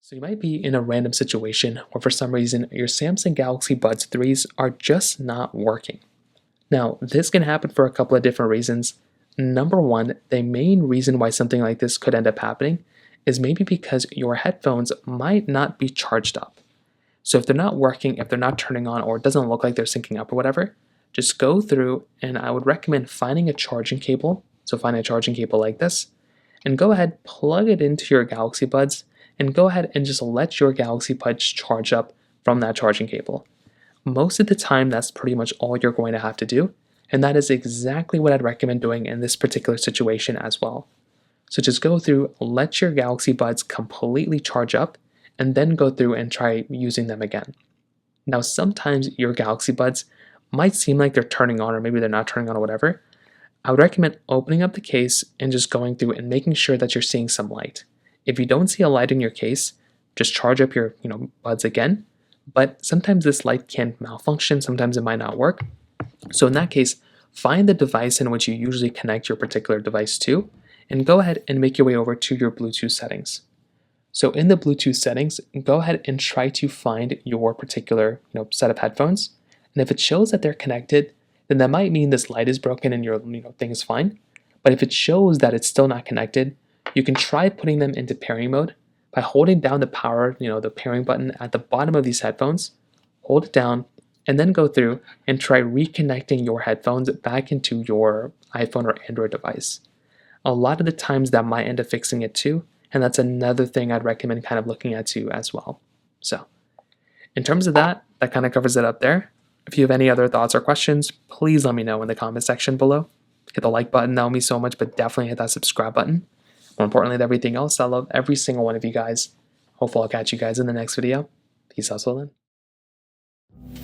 So you might be in a random situation where for some reason your Samsung Galaxy Buds 3s are just not working. Now, this can happen for a couple of different reasons. Number one, the main reason why something like this could end up happening is maybe because your headphones might not be charged up. So if they're not working, if they're not turning on, or it doesn't look like they're syncing up or whatever, just go through and I would recommend finding a charging cable. So find a charging cable like this and go ahead, plug it into your Galaxy Buds and go ahead and just let your Galaxy Buds charge up from that charging cable. Most of the time, that's pretty much all you're going to have to do, and that is exactly what I'd recommend doing in this particular situation as well. So just go through, let your Galaxy Buds completely charge up, and then go through and try using them again. Now, sometimes your Galaxy Buds might seem like they're turning on, or maybe they're not turning on, or whatever. I would recommend opening up the case and just going through and making sure that you're seeing some light. If you don't see a light in your case, just charge up your buds again. But sometimes this light can malfunction, sometimes it might not work. So in that case, find the device in which you usually connect your particular device to, and go ahead and make your way over to your Bluetooth settings. So in the Bluetooth settings, go ahead and try to find your particular set of headphones. And if it shows that they're connected, then that might mean this light is broken and your thing is fine. But if it shows that it's still not connected, you can try putting them into pairing mode by holding down the power, the pairing button at the bottom of these headphones. Hold it down and then go through and try reconnecting your headphones back into your iPhone or Android device. A lot of the times that might end up fixing it too, and that's another thing I'd recommend kind of looking at too as well. So in terms of that kind of covers it up there. If you have any other thoughts or questions, please let me know in the comment section below. Hit the like button, that would mean so much, but definitely hit that subscribe button. More importantly than everything else, I love every single one of you guys. Hopefully I'll catch you guys in the next video. Peace out, till then.